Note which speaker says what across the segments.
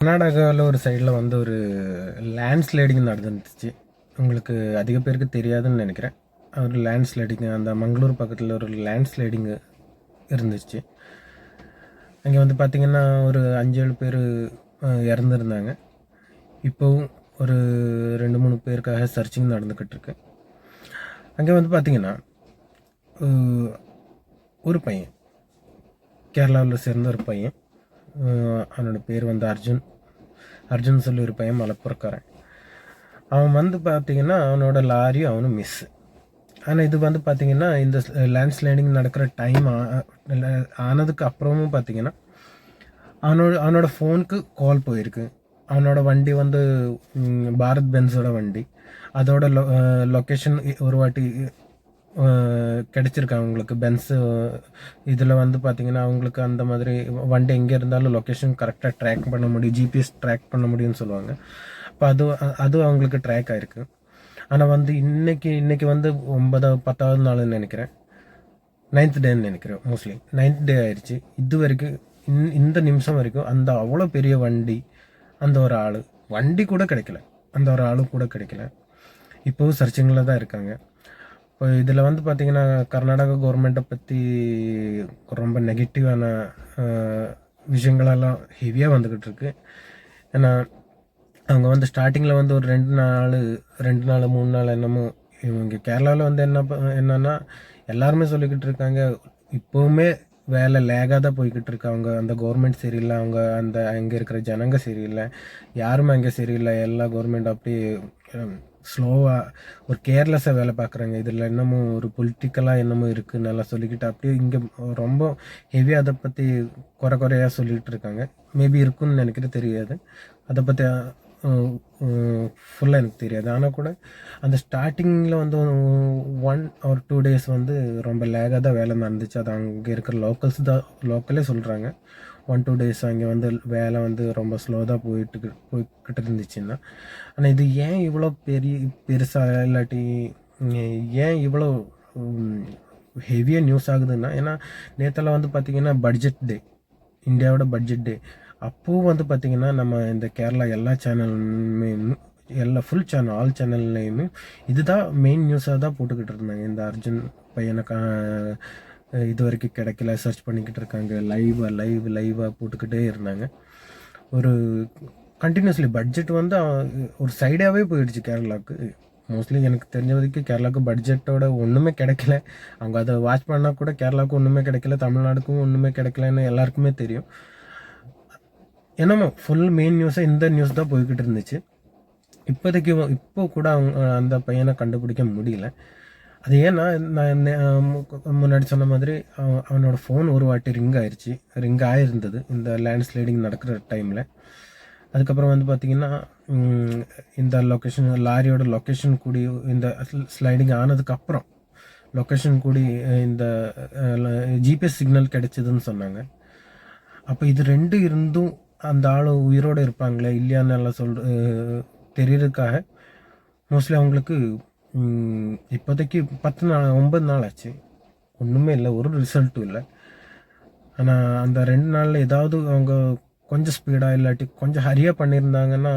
Speaker 1: கர்நாடகாவில் ஒரு சைடில் வந்து ஒரு லேண்ட்ஸ்லைடிங் நடந்துருந்துச்சு. உங்களுக்கு அதிக பேருக்கு தெரியாதுன்னு நினைக்கிறேன். ஒரு லேண்ட்ஸ்லைடிங் அந்த மங்களூர் பக்கத்தில் ஒரு லேண்ட்ஸ்லைடிங் இருந்துச்சு. அங்கே வந்து பார்த்திங்கன்னா ஒரு 5-7 பேர் இறந்துருந்தாங்க. இப்போவும் ஒரு 2-3 பேருக்காக சர்ச்சிங் நடந்துக்கிட்டு இருக்கு. அங்கே வந்து பார்த்திங்கன்னா ஒரு பையன், கேரளாவில் சேர்ந்த ஒரு பையன், அவனோட பேர் வந்து அர்ஜுன் சொல்லி ஒரு பையன், மலப்புறக்காரன். அவன் வந்து பார்த்திங்கன்னா அவனோட லாரியும் அவனும் மிஸ்ஸு. ஆனால் இது வந்து பார்த்திங்கன்னா இந்த லேண்ட்ஸ்லைடிங் நடக்கிற டைம் ஆனதுக்கு அப்புறமும் பார்த்திங்கன்னா அவனோட ஃபோனுக்கு கால் போயிருக்கு. அவனோட வண்டி வந்து பாரத் பென்ஸோட வண்டி. அதோட லொக்கேஷன் ஒரு வாட்டி கிடச்சிருக்கு அவங்களுக்கு. பென்ஸு இதில் வந்து பார்த்திங்கன்னா அவங்களுக்கு அந்த மாதிரி வண்டி எங்கே இருந்தாலும் லொக்கேஷன் கரெக்டாக ட்ராக் பண்ண முடியும், ஜிபிஎஸ் ட்ராக் பண்ண முடியும்னு சொல்லுவாங்க. அப்போ அதுவும் அவங்களுக்கு ட்ராக் ஆகிருக்கு. ஆனால் வந்து இன்னைக்கு வந்து 10வது நாள்னு நினைக்கிறேன், 9th டேன்னு நினைக்கிறேன், மோஸ்ட்லி 9th டே ஆயிடுச்சு. இது வரைக்கும் இந்த நிமிஷம் வரைக்கும் அந்த அவ்வளோ பெரிய வண்டி, அந்த ஒரு ஆள் வண்டி கூட கிடைக்கல, அந்த ஒரு ஆளும் கூட கிடைக்கல. இப்போவும் சர்ச்சிங்கில் தான் இருக்காங்க. இப்போ இதில் வந்து பார்த்திங்கன்னா கர்நாடகா கவர்மெண்ட்டை பற்றி ரொம்ப நெகட்டிவான விஷயங்களெல்லாம் ஹெவியாக வந்துக்கிட்டு இருக்கு. ஏன்னா அவங்க வந்து ஸ்டார்டிங்கில் வந்து ஒரு 2 நாள் 3 நாள் என்னமோ இவங்க கேரளாவில் வந்து என்னன்னா எல்லாருமே சொல்லிக்கிட்டு இருக்காங்க, இப்போவுமே வேலை லேகாக தான் போய்கிட்டு இருக்கு. அவங்க அந்த கவர்மெண்ட் சரியில்லை, அவங்க அங்கே இருக்கிற ஜனங்க சரியில்லை, யாருமே அங்கே சரியில்லை. எல்லா கவர்மெண்ட் அப்படி ஸ்லோவாக ஒரு கேர்லெஸ்ஸாக வேலை பார்க்குறாங்க. இதில் என்னமோ ஒரு பொலிட்டிக்கலாக என்னமோ இருக்குதுன்னு நல்லா சொல்லிக்கிட்டு அப்படியே இங்கே ரொம்ப ஹெவியாக அதை பற்றி குறையாக சொல்லிகிட்டு இருக்காங்க. மேபி இருக்குன்னு நினைக்கிறது தெரியாது, அதை பற்றி ஃபுல்லாக எனக்கு தெரியாது. ஆனால் கூட அந்த ஸ்டார்டிங்கில் வந்து 1 or 2 days வந்து ரொம்ப லேகாக தான் வேலை நடந்துச்சு. அது அங்கே இருக்கிற லோக்கலே சொல்கிறாங்க. 1-2 days அங்கே வந்து வேலை வந்து ரொம்ப ஸ்லோ தான் போய்கிட்டு இருந்துச்சுன்னா. ஆனால் இது ஏன் இவ்வளோ பெருசாக இல்லாட்டி ஏன் இவ்வளோ ஹெவியாக நியூஸ் ஆகுதுன்னா, ஏன்னா நேற்றெல்லாம் வந்து பார்த்திங்கன்னா பட்ஜெட் டே, இந்தியாவோட பட்ஜெட் டே. அப்போது வந்து பார்த்திங்கன்னா நம்ம இந்த கேரளா எல்லா சேனல்லுமே, ஃபுல் சேனல், ஆல் சேனல்லையுமே இதுதான் மெயின் நியூஸாக தான் போட்டுக்கிட்டு இருந்தாங்க. இந்த அர்ஜுன் பையனுக்கு இது வரைக்கும் கிடைக்கல, சர்ச் பண்ணிக்கிட்டு இருக்காங்க, லைவாக போட்டுக்கிட்டே இருந்தாங்க. ஒரு கண்டினியூஸ்லி பட்ஜெட் வந்து ஒரு சைடாகவே போயிடுச்சு கேரளாவுக்கு. மோஸ்ட்லி எனக்கு தெரிஞ்ச வரைக்கும் கேரளாவுக்கு பட்ஜெட்டோட ஒன்றுமே கிடைக்கல. அவங்க அதை வாட்ச் பண்ணால் கூட கேரளாவுக்கு ஒன்றுமே கிடைக்கல, தமிழ்நாடுக்கும் ஒன்றுமே கிடைக்கலன்னு எல்லாருக்குமே தெரியும். என்னமோ ஃபுல் மெயின் நியூஸாக இந்த நியூஸ் தான் போய்கிட்டு இருந்துச்சு. இப்போ கூட அந்த பையனை கண்டுபிடிக்க முடியல. அது ஏன்னா நான் முன்னாடி சொன்ன மாதிரி அவனோட ஃபோன் ஒரு வாட்டி ரிங் ஆகிருந்தது இந்த லேண்ட்ஸ்லைடிங் நடக்கிற டைமில். அதுக்கப்புறம் வந்து பார்த்திங்கன்னா இந்த லாரியோட லொக்கேஷன் கூடி இந்த ஸ்லைடிங் ஆனதுக்கப்புறம் லொக்கேஷன் கூடி இந்த ஜிபிஎஸ் சிக்னல் கிடைச்சதுன்னு சொன்னாங்க. அப்போ இது 2 இருந்தும் அந்த ஆள் உயிரோடு இருப்பாங்களே இல்லையான்னு எல்லாம் தெரியறதுக்காக மோஸ்ட்லி அவங்களுக்கு இப்போதைக்கு 9 நாள் ஆச்சு, ஒன்றுமே இல்லை, ஒரு ரிசல்ட்டும் இல்லை. ஆனால் அந்த 2 நாளில் ஏதாவது அவங்க கொஞ்சம் ஸ்பீடாக இல்லாட்டி கொஞ்சம் ஹரியாக பண்ணியிருந்தாங்கன்னா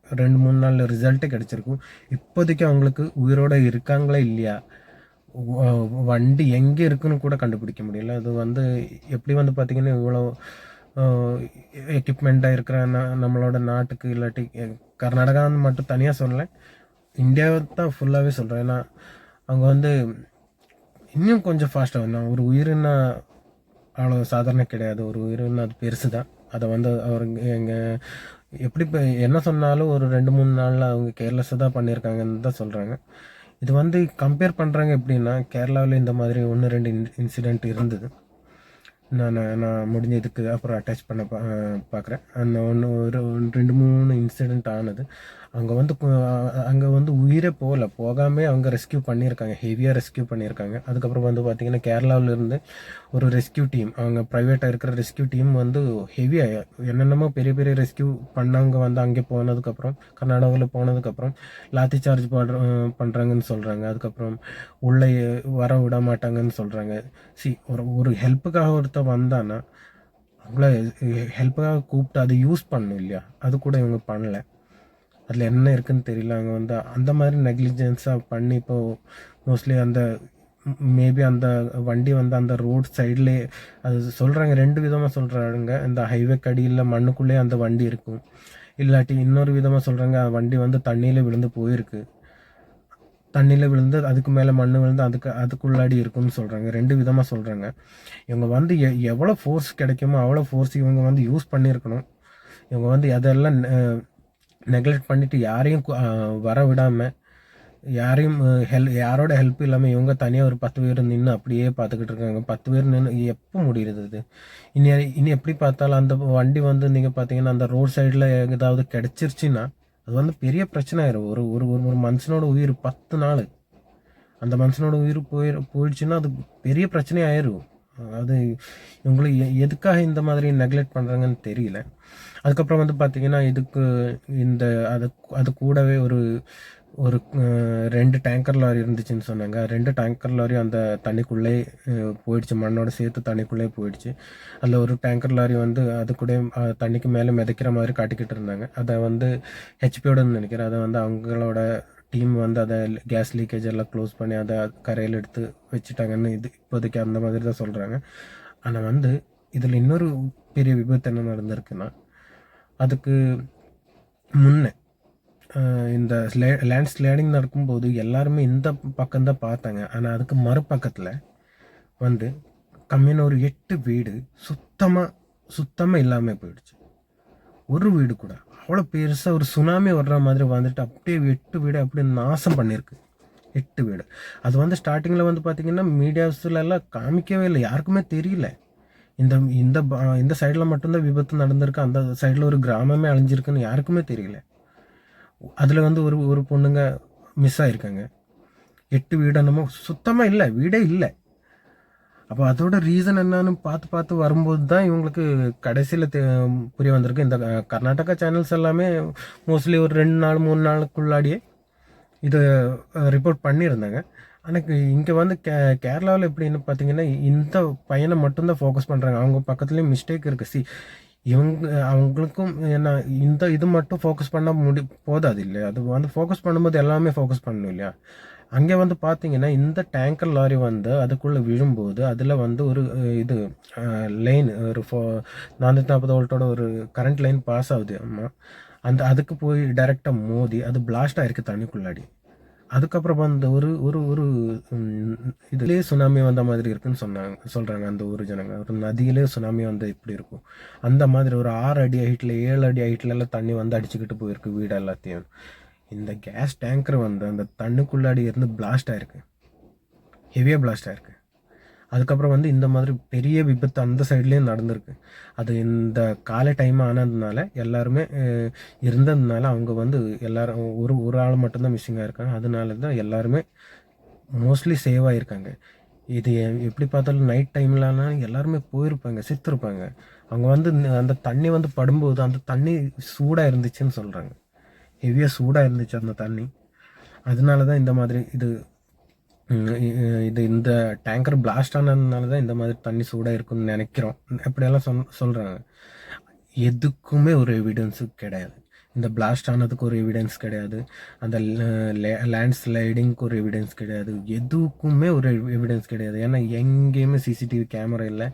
Speaker 1: 2-3 நாளில் ரிசல்ட்டே கிடச்சிருக்கும். இப்போதைக்கு அவங்களுக்கு உயிரோடு இருக்காங்களா இல்லையா, வண்டி எங்கே இருக்குன்னு கூட கண்டுபிடிக்க முடியல. அது வந்து எப்படி வந்து பார்த்திங்கன்னா இவ்வளோ எக்யூப்மெண்ட்டாக இருக்கிற நம்மளோட நாட்டுக்கு, இல்லாட்டி கர்நாடகான்னு மட்டும் தனியாக சொல்லலை, இந்தியாவை தான் ஃபுல்லாகவே சொல்கிறேன். ஏன்னா அவங்க வந்து இன்னும் கொஞ்சம் ஃபாஸ்ட்டாக வந்தால் ஒரு உயிரினா அவ்வளோ சாதாரண கிடையாது. ஒரு உயிரினா அது பெருசு தான். அதை வந்து எங்கள் எப்படி இப்போ என்ன சொன்னாலும் ஒரு 2-3 நாளில் அவங்க கேர்லெஸ்ஸாக தான் பண்ணியிருக்காங்கன்னு தான் சொல்கிறாங்க. இது வந்து கம்பேர் பண்ணுறாங்க எப்படின்னா, கேரளாவில் இந்த மாதிரி 1-2 இன்சிடெண்ட் இருந்தது. நான் முடிஞ்சதுக்கு அப்புறம் அட்டாச் பண்ண பார்க்குறேன். அந்த ஒரு 2-3 இன்சிடெண்ட் ஆனது அங்கே வந்து உயிரே போகாமல் அவங்க ரெஸ்கியூ பண்ணியிருக்காங்க, ஹெவியாக ரெஸ்கியூ பண்ணியிருக்காங்க. அதுக்கப்புறம் வந்து பார்த்திங்கன்னா கேரளாவிலேருந்து ஒரு ரெஸ்கியூ டீம், அவங்க ப்ரைவேட்டாக இருக்கிற ரெஸ்கியூ டீம் வந்து ஹெவியாக என்னென்னமோ பெரிய ரெஸ்கியூ பண்ணவங்க வந்து அங்கே போனதுக்கப்புறம், கர்நாடகாவில் போனதுக்கப்புறம் லாத்தி சார்ஜ் பண்ணுறாங்கன்னு சொல்கிறாங்க. அதுக்கப்புறம் உள்ளே வர விட மாட்டாங்கன்னு சொல்கிறாங்க. ஒரு ஹெல்ப்புக்காக ஒருத்தர் வந்தான்னா அவங்கள ஹெல்ப்புக்காக கூப்பிட்டு அதை யூஸ் பண்ணணும் இல்லையா, அது கூட இவங்க பண்ணல. அதில் என்ன இருக்குதுன்னு தெரியல. அங்கே வந்து அந்த மாதிரி நெக்லிஜென்ஸாக பண்ணி இப்போது மோஸ்ட்லி அந்த மேபி அந்த வண்டி வந்து அந்த ரோட் சைட்லேயே அது சொல்கிறாங்க, 2 விதமாக சொல்கிறாங்க. இந்த ஹைவே கடியில் மண்ணுக்குள்ளேயே அந்த வண்டி இருக்கும், இல்லாட்டி இன்னொரு விதமாக சொல்கிறாங்க வண்டி வந்து தண்ணியில் விழுந்து போயிருக்கு, தண்ணியில் விழுந்து அதுக்கு மேலே மண் விழுந்து அதுக்குள்ளாடி இருக்குன்னு சொல்கிறாங்க. 2 விதமாக சொல்கிறாங்க. இவங்க வந்து எவ்வளோ ஃபோர்ஸ் கிடைக்குமோ அவ்வளோ ஃபோர்ஸ் இவங்க வந்து யூஸ் பண்ணியிருக்கணும். இவங்க வந்து அதெல்லாம் நெக்லெக்ட் பண்ணிவிட்டு யாரையும் வர விடாமல், யாரையும் யாரோட ஹெல்ப் இல்லாமல் இவங்க தனியாக ஒரு 10 பேர் நின்று அப்படியே பார்த்துக்கிட்டு இருக்காங்க. 10 பேர் நின்று எப்போ முடியுது இது? இனி எப்படி பார்த்தாலும் அந்த வண்டி வந்து நீங்கள் பார்த்தீங்கன்னா அந்த ரோட் சைடில் ஏதாவது கிடச்சிருச்சுன்னா அது வந்து பெரிய பிரச்சனை ஆயிரும். ஒரு ஒரு ஒரு மனுஷனோட உயிர் 10 நாள், அந்த மனுஷனோட உயிர் போயிடுச்சுன்னா அது பெரிய பிரச்சனை ஆயிரும். அது இவங்களுக்கு எதுக்காக இந்த மாதிரி நெக்லெக்ட் பண்ணுறாங்கன்னு தெரியல. அதுக்கப்புறம் வந்து பார்த்திங்கன்னா இதுக்கு இந்த அது கூடவே ஒரு 2 டேங்கர் லாரி இருந்துச்சுன்னு சொன்னாங்க. 2 டேங்கர் லாரி அந்த தண்ணிக்குள்ளே போயிடுச்சு, மண்ணோட சேர்த்து தண்ணிக்குள்ளே போயிடுச்சு. அதில் ஒரு டேங்கர் லாரி வந்து அது கூட தண்ணிக்கு மேலே மிதக்கிற மாதிரி காட்டிக்கிட்டு இருந்தாங்க. அதை வந்து ஹெச்பியோடன்னு நினைக்கிறேன். அதை வந்து அவங்களோட டீம் வந்து அதை கேஸ் லீக்கேஜ் எல்லாம் க்ளோஸ் பண்ணி அதை கரையில் எடுத்து வச்சுட்டாங்கன்னு இப்போதைக்கு அந்த மாதிரி தான் சொல்கிறாங்க. ஆனால் வந்து இதில் இன்னொரு பெரிய விபத்து என்ன நடந்திருக்குன்னா, அதுக்கு முன்னே இந்த லேண்ட் ஸ்லைடிங் நடக்கும்போது எல்லாருமே இந்த பக்கம்தான் பார்த்தாங்க. ஆனால் அதுக்கு மறுபக்கத்தில் வந்து கம்மியான ஒரு 8 வீடு சுத்தமாக இல்லாமல் போயிடுச்சு. ஒரு வீடு கூட அவ்வளோ பெருசாக ஒரு சுனாமி வர்ற மாதிரி வந்துட்டு அப்படியே 8 வீடு அப்படியே நாசம் பண்ணியிருக்கு. 8 வீடு. அது வந்து ஸ்டார்டிங்கில் வந்து பார்த்திங்கன்னா மீடியாஸ்லாம் காமிக்கவே இல்லை, யாருக்குமே தெரியல. இந்த இந்த இந்த சைடில் மட்டும்தான் விபத்து நடந்திருக்கு, அந்த சைடில் ஒரு கிராமமே அழிஞ்சிருக்குன்னு யாருக்குமே தெரியல. அதில் வந்து ஒரு பொண்ணுங்க மிஸ் ஆகிருக்காங்க. 8 வீடு என்னமோ சுத்தமாக இல்லை, வீடே இல்லை. அப்போ அதோட ரீசன் என்னன்னு பார்த்து வரும்போது தான் இவங்களுக்கு கடைசியில் புரிய வந்திருக்கு. இந்த கர்நாடகா சேனல்ஸ் எல்லாமே மோஸ்ட்லி ஒரு 2 நாள் 3 நாளுக்குள்ளாடியே இதை ரிப்போர்ட் பண்ணியிருந்தாங்க. ஆனால் இங்கே வந்து கேரளாவில் எப்படின்னு பார்த்தீங்கன்னா இந்த பையனை மட்டும்தான் ஃபோக்கஸ் பண்ணுறாங்க. அவங்க பக்கத்துலேயும் மிஸ்டேக் இருக்குது. அவங்களுக்கும் என்ன இது மட்டும் ஃபோக்கஸ் பண்ணால் போதாது இல்லையா, அது வந்து ஃபோக்கஸ் பண்ணும்போது எல்லாமே ஃபோக்கஸ் பண்ணணும் இல்லையா. அங்கே வந்து பார்த்தீங்கன்னா இந்த டேங்கர் லாரி வந்து அதுக்குள்ளே விழும்போது அதில் வந்து ஒரு இது லைன் ஒரு 440 வோல்ட்டோட ஒரு கரண்ட் லைன் பாஸ் ஆகுது. ஆமாம், அதுக்கு போய் டைரெக்டாக மோதி அது பிளாஸ்ட் ஆகிருக்கு தண்ணிக்குள்ளாடி. அதுக்கப்புறம் வந்து ஒரு ஒரு ஒரு இதுலேயே சுனாமி வந்த மாதிரி இருக்குன்னு சொல்கிறாங்க அந்த ஊர் ஜனங்க. ஒரு நதியிலே சுனாமி வந்து இப்படி இருக்கும், அந்த மாதிரி ஒரு 6 அடி ஹைட்டில் 7 அடி ஹைட்லலாம் தண்ணி வந்து அடிச்சுக்கிட்டு போயிருக்கு வீடு எல்லாத்தையும். இந்த கேஸ் டேங்கர் வந்து அந்த தண்ணிக்குள்ளாடி இருந்து பிளாஸ்ட் ஆகிருக்கு, ஹெவியாக பிளாஸ்ட் ஆகிருக்கு. அதுக்கப்புறம் வந்து இந்த மாதிரி பெரிய விபத்து அந்த சைட்லேயும் நடந்திருக்கு. அது இந்த காலை டைம் ஆனதுனால எல்லாருமே இருந்ததுனால அவங்க வந்து எல்லாரும் ஒரு ஆள் மட்டும்தான் மிஸ்ஸிங்காக இருக்காங்க. அதனால தான் எல்லாருமே மோஸ்ட்லி சேவ் ஆகிருக்காங்க. இது எப்படி பார்த்தாலும் நைட் டைம்லனா எல்லாருமே போயிருப்பாங்க, செத்துருப்பாங்க. அவங்க வந்து அந்த தண்ணி வந்து படும்போது அந்த தண்ணி சூடாக இருந்துச்சுன்னு சொல்கிறாங்க, ஹெவியாக சூடாக இருந்துச்சு அந்த தண்ணி. அதனால தான் இந்த மாதிரி இந்த டேங்கர் பிளாஸ்ட் ஆனதுனால தான் இந்த மாதிரி தண்ணி சூடாக இருக்குன்னு நினைக்கிறோம். அப்படியெல்லாம் சொல்கிறாங்க. எதுக்குமே ஒரு எவிடன்ஸு கிடையாது. இந்த பிளாஸ்ட் ஆனதுக்கு ஒரு எவிடன்ஸ் கிடையாது, அந்த லேண்ட் ஸ்லைடிங்க்கு ஒரு எவிடன்ஸ் கிடையாது, எதுக்குமே ஒரு எவிடன்ஸ் கிடையாது. ஏன்னா எங்கேயுமே சிசிடிவி கேமரா இல்லை.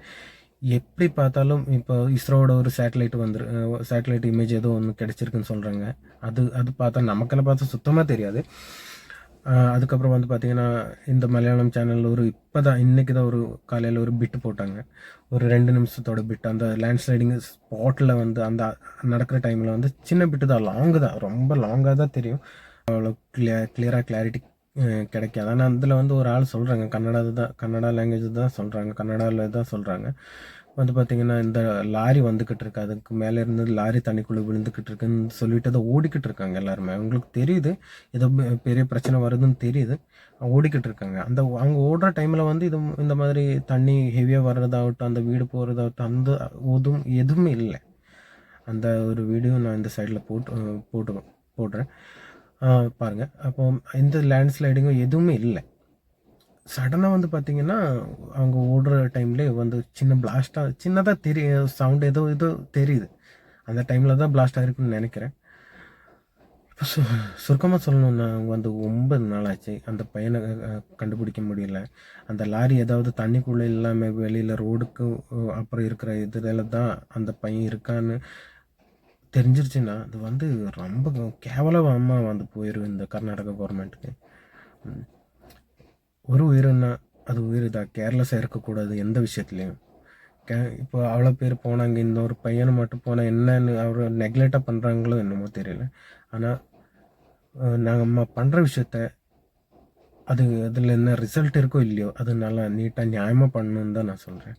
Speaker 1: எப்படி பார்த்தாலும் இப்போ இஸ்ரோவோட ஒரு சேட்டலைட் இமேஜ் ஏதோ ஒன்று கிடச்சிருக்குன்னு சொல்கிறாங்க. அது பார்த்தா நமக்கெல்லாம் பார்த்தா சுத்தமாக தெரியாது. அதுக்கப்புறம் வந்து பார்த்திங்கன்னா இந்த மலையாளம் சேனலில் இப்போ தான் இன்றைக்கி தான் ஒரு காலையில் ஒரு பிட்டு போட்டாங்க, ஒரு 2 நிமிஷத்தோட பிட்டு. அந்த லேண்ட் ஸ்லைடிங் ஸ்பாட்டில் வந்து அந்த நடக்கிற டைமில் வந்து சின்ன பிட்டு தான், லாங்கு தான், ரொம்ப லாங்காக தான் தெரியும், அவ்வளோ கிளியராக கிளாரிட்டி கிடைக்காது. ஆனால் அதில் வந்து ஒரு ஆள் சொல்கிறாங்க, கன்னடா லாங்குவேஜ் தான் சொல்கிறாங்க, கன்னடாவில் தான் சொல்கிறாங்க. வந்து பார்த்திங்கன்னா இந்த லாரி வந்துக்கிட்டு இருக்கு, அதுக்கு மேலே இருந்து லாரி தண்ணிக்குள்ளே விழுந்துக்கிட்டு இருக்குன்னு சொல்லிட்டு அதை ஓடிக்கிட்டு இருக்காங்க எல்லாருமே. அவங்களுக்கு தெரியுது ஏதோ பெரிய பிரச்சனை வருதுன்னு தெரியுது, ஓடிக்கிட்டு இருக்காங்க. அவங்க ஓடுற டைமில் வந்து இந்த மாதிரி தண்ணி ஹெவியாக வர்றதாகட்டும், அந்த வீடு போகிறதாகட்டும், எதுவுமே இல்லை. அந்த ஒரு வீடியோ நான் இந்த சைடில் போடுறேன் பாருங்கள். அப்போ இந்த லேண்ட் ஸ்லைடிங்கும் எதுவுமே இல்லை. சடனாக வந்து பார்த்தீங்கன்னா, அவங்க ஓடுற டைம்லயே வந்து சின்னதா சவுண்ட் ஏதோ தெரியுது. அந்த டைமில தான் பிளாஸ்ட் ஆகிருக்குன்னு நெனைக்கிறேன். இப்போ சுருக்கமா சொல்லணும்னா, அவங்க வந்து 9 நாள் ஆச்சு. அந்த பையன கண்டுபிடிக்க முடியல. அந்த லாரி ஏதாவது தண்ணிக்குள்ள இல்லாம வெளியில ரோடுக்கு அப்புறம் இருக்கிற இதுல தான் அந்த பையன் இருக்கான்னு தெரிஞ்சிருச்சுன்னா, அது வந்து ரொம்ப கேவலமா வந்து போயிரும் இந்த கர்நாடகா கவர்மெண்ட்டுக்கு. ம். ஒரு உயிர்னா, அது உயிர் தான். கேர்லெஸ்ஸா இருக்கக்கூடாது எந்த விஷயத்துலயும். இப்போ அவ்வளோ பேர் போனாங்க. இந்த ஒரு பையன மட்டும் போனா என்னன்னு அவரு நெக்லெக்ட்டா பண்றாங்களோ என்னமோ தெரியல. ஆனா, நம்ம பண்ற விஷயத்த அதில என்ன ரிசல்ட் இருக்கோ இல்லையோ, அது நல்லா நீட்டா நியாயமா பண்ணணும்னு தான் நான் சொல்றேன்.